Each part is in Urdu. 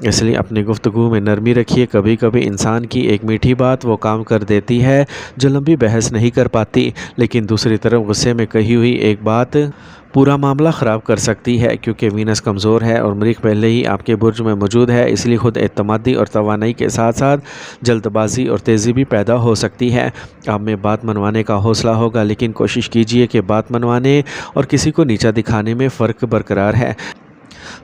اس لیے اپنی گفتگو میں نرمی رکھیے۔ کبھی کبھی انسان کی ایک میٹھی بات وہ کام کر دیتی ہے جو لمبی بحث نہیں کر پاتی، لیکن دوسری طرف غصے میں کہی ہوئی ایک بات پورا معاملہ خراب کر سکتی ہے، کیونکہ وینس کمزور ہے اور مریخ پہلے ہی آپ کے برج میں موجود ہے۔ اس لیے خود اعتمادی اور توانائی کے ساتھ ساتھ جلد بازی اور تیزی بھی پیدا ہو سکتی ہے۔ آپ میں بات منوانے کا حوصلہ ہوگا، لیکن کوشش کیجیے کہ بات منوانے اور کسی کو نیچا دکھانے میں فرق برقرار ہے۔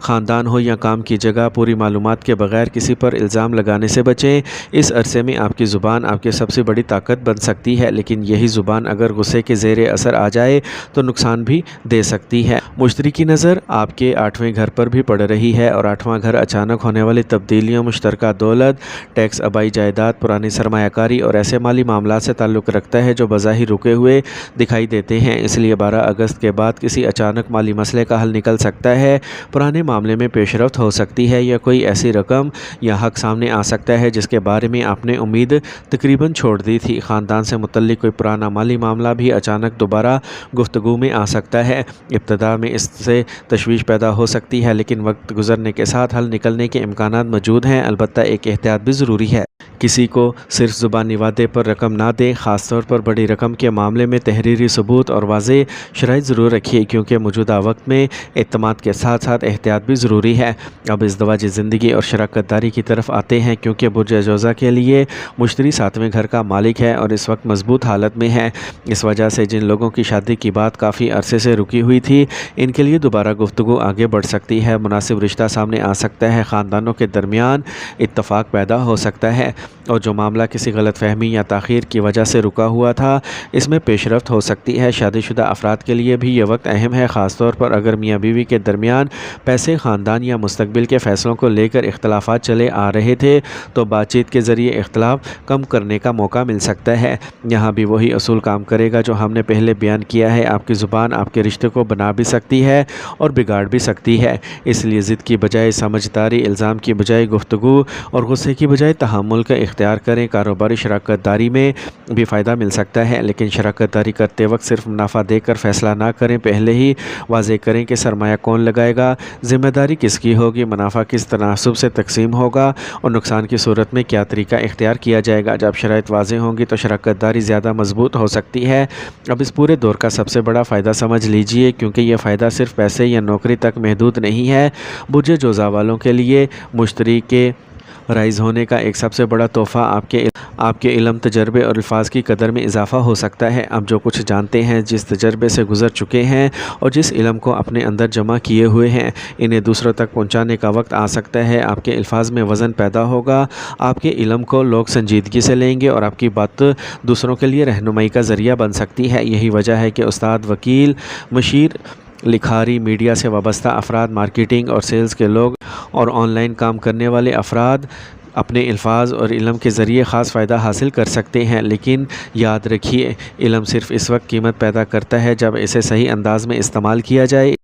خاندان ہو یا کام کی جگہ، پوری معلومات کے بغیر کسی پر الزام لگانے سے بچیں۔ اس عرصے میں آپ کی زبان آپ کی سب سے بڑی طاقت بن سکتی ہے، لیکن یہی زبان اگر غصے کے زیر اثر آ جائے تو نقصان بھی دے سکتی ہے۔ مشتری کی نظر آپ کے 8ویں گھر پر بھی پڑ رہی ہے، اور 8واں گھر اچانک ہونے والی تبدیلیوں، مشترکہ دولت، ٹیکس ابائی جائیداد، پرانی سرمایہ کاری اور ایسے مالی معاملات سے تعلق رکھتا ہے جو بظاہر رکے ہوئے دکھائی دیتے ہیں۔ اس لیے 12 اگست کے بعد کسی اچانک مالی مسئلے کا حل نکل سکتا ہے، پرانے معاملے میں پیش رفت ہو سکتی ہے، یا کوئی ایسی رقم یا حق سامنے آ سکتا ہے جس کے بارے میں آپ نے امید تقریباً چھوڑ دی تھی۔ خاندان سے متعلق کوئی پرانا مالی معاملہ بھی اچانک دوبارہ گفتگو میں آ سکتا ہے۔ ابتدا میں اس سے تشویش پیدا ہو سکتی ہے، لیکن وقت گزرنے کے ساتھ حل نکلنے کے امکانات موجود ہیں۔ البتہ ایک احتیاط بھی ضروری ہے۔ کسی کو صرف زبانی وعدے پر رقم نہ دیں، خاص طور پر بڑی رقم کے معاملے میں تحریری ثبوت اور واضح شرائط ضرور رکھیے، کیونکہ موجودہ وقت میں اعتماد کے ساتھ ساتھ احتیاط بھی ضروری ہے۔ اب ازدواجی زندگی اور شراکت داری کی طرف آتے ہیں، کیونکہ برج جوزا کے لیے مشتری 7ویں گھر کا مالک ہے اور اس وقت مضبوط حالت میں ہے۔ اس وجہ سے جن لوگوں کی شادی کی بات کافی عرصے سے رکی ہوئی تھی، ان کے لیے دوبارہ گفتگو آگے بڑھ سکتی ہے، مناسب رشتہ سامنے آ سکتا ہے، خاندانوں کے درمیان اتفاق پیدا ہو سکتا ہے، اور جو معاملہ کسی غلط فہمی یا تاخیر کی وجہ سے رکا ہوا تھا، اس میں پیش رفت ہو سکتی ہے۔ شادی شدہ افراد کے لیے بھی یہ وقت اہم ہے، خاص طور پر اگر میاں بیوی کے درمیان پیسے، خاندان یا مستقبل کے فیصلوں کو لے کر اختلافات چلے آ رہے تھے، تو بات چیت کے ذریعے اختلاف کم کرنے کا موقع مل سکتا ہے۔ یہاں بھی وہی اصول کام کرے گا جو ہم نے پہلے بیان کیا ہے، آپ کی زبان آپ کے رشتے کو بنا بھی سکتی ہے اور بگاڑ بھی سکتی ہے۔ اس لیے ضد کی بجائے سمجھداری، الزام کی بجائے گفتگو اور غصے کی بجائے تحمل کا اختیار کریں۔ کاروباری شراکت داری میں بھی فائدہ مل سکتا ہے، لیکن شراکت داری کرتے وقت صرف منافع دے کر فیصلہ نہ کریں۔ پہلے ہی واضح کریں کہ سرمایہ کون لگائے گا، ذمہ داری کس کی ہوگی، منافع کس تناسب سے تقسیم ہوگا اور نقصان کی صورت میں کیا طریقہ اختیار کیا جائے گا۔ جب شرائط واضح ہوں گی تو شراکت داری زیادہ مضبوط ہو سکتی ہے۔ اب اس پورے دور کا سب سے بڑا فائدہ سمجھ لیجئے، کیونکہ یہ فائدہ صرف پیسے یا نوکری تک محدود نہیں ہے۔ برج جوزا والوں کے لیے مشتری کے رائز ہونے کا ایک سب سے بڑا تحفہ آپ کے علم، تجربے اور الفاظ کی قدر میں اضافہ ہو سکتا ہے۔ اب جو کچھ جانتے ہیں، جس تجربے سے گزر چکے ہیں اور جس علم کو اپنے اندر جمع کیے ہوئے ہیں، انہیں دوسروں تک پہنچانے کا وقت آ سکتا ہے۔ آپ کے الفاظ میں وزن پیدا ہوگا، آپ کے علم کو لوگ سنجیدگی سے لیں گے اور آپ کی بات دوسروں کے لیے رہنمائی کا ذریعہ بن سکتی ہے۔ یہی وجہ ہے کہ استاد، وکیل، مشیر، لکھاری، میڈیا سے وابستہ افراد، مارکیٹنگ اور سیلز کے لوگ اور آن لائن کام کرنے والے افراد اپنے الفاظ اور علم کے ذریعے خاص فائدہ حاصل کر سکتے ہیں۔ لیکن یاد رکھیے، علم صرف اس وقت قیمت پیدا کرتا ہے جب اسے صحیح انداز میں استعمال کیا جائے۔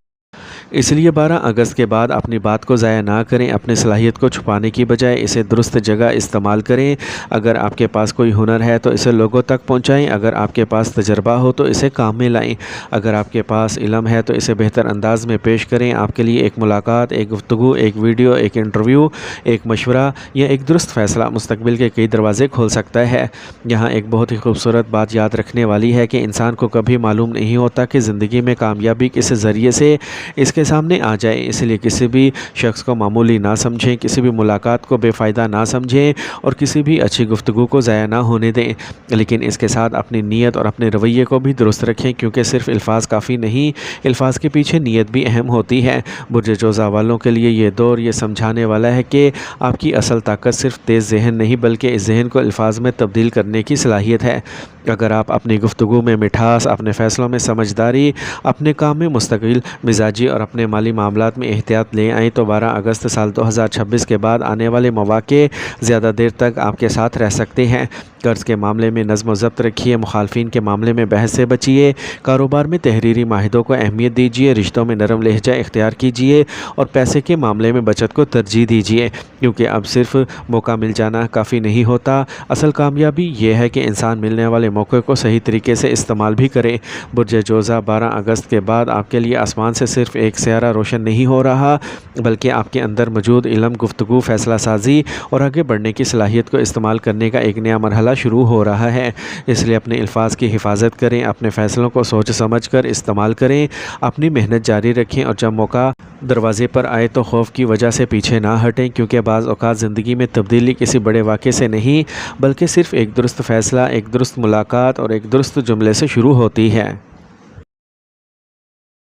اس لیے 12 اگست کے بعد اپنی بات کو ضائع نہ کریں، اپنی صلاحیت کو چھپانے کی بجائے اسے درست جگہ استعمال کریں۔ اگر آپ کے پاس کوئی ہنر ہے تو اسے لوگوں تک پہنچائیں، اگر آپ کے پاس تجربہ ہو تو اسے کام میں لائیں، اگر آپ کے پاس علم ہے تو اسے بہتر انداز میں پیش کریں۔ آپ کے لیے ایک ملاقات، ایک گفتگو، ایک ویڈیو، ایک انٹرویو، ایک مشورہ یا ایک درست فیصلہ مستقبل کے کئی دروازے کھول سکتا ہے۔ یہاں ایک بہت ہی خوبصورت بات یاد رکھنے والی ہے کہ انسان کو کبھی معلوم نہیں ہوتا کہ زندگی میں کامیابی کس ذریعے سے اس کے سامنے آ جائے۔ اس لیے کسی بھی شخص کو معمولی نہ سمجھیں، کسی بھی ملاقات کو بے فائدہ نہ سمجھیں اور کسی بھی اچھی گفتگو کو ضائع نہ ہونے دیں، لیکن اس کے ساتھ اپنی نیت اور اپنے رویے کو بھی درست رکھیں، کیونکہ صرف الفاظ کافی نہیں، الفاظ کے پیچھے نیت بھی اہم ہوتی ہے۔ برج جوزا والوں کے لیے یہ دور یہ سمجھانے والا ہے کہ آپ کی اصل طاقت صرف تیز ذہن نہیں، بلکہ اس ذہن کو الفاظ میں تبدیل کرنے کی صلاحیت ہے۔ اگر آپ اپنی گفتگو میں مٹھاس، اپنے فیصلوں میں سمجھداری، اپنے کام میں مستقل مزاجی اور اپنے مالی معاملات میں احتیاط لے آئیں تو 12 اگست سال 2026 کے بعد آنے والے مواقع زیادہ دیر تک آپ کے ساتھ رہ سکتے ہیں۔ قرض کے معاملے میں نظم و ضبط رکھیے، مخالفین کے معاملے میں بحث سے بچیے، کاروبار میں تحریری معاہدوں کو اہمیت دیجیے، رشتوں میں نرم لہجہ اختیار کیجیے اور پیسے کے معاملے میں بچت کو ترجیح دیجیے، کیونکہ اب صرف موقع مل جانا کافی نہیں ہوتا، اصل کامیابی یہ ہے کہ انسان ملنے والے موقع کو صحیح طریقے سے استعمال بھی کرے۔ برج جوزا 12 اگست کے بعد آپ کے لیے آسمان سے صرف ایک سیارہ روشن نہیں ہو رہا، بلکہ آپ کے اندر موجود علم، گفتگو، فیصلہ سازی اور آگے بڑھنے کی صلاحیت کو استعمال کرنے کا ایک نیا مرحلہ شروع ہو رہا ہے۔ اس لیے اپنے الفاظ کی حفاظت کریں، اپنے فیصلوں کو سوچ سمجھ کر استعمال کریں، اپنی محنت جاری رکھیں اور جب موقع دروازے پر آئے تو خوف کی وجہ سے پیچھے نہ ہٹیں، کیونکہ بعض اوقات زندگی میں تبدیلی کسی بڑے واقعے سے نہیں بلکہ صرف ایک درست فیصلہ، ایک درست ملاقات اور ایک درست جملے سے شروع ہوتی ہے۔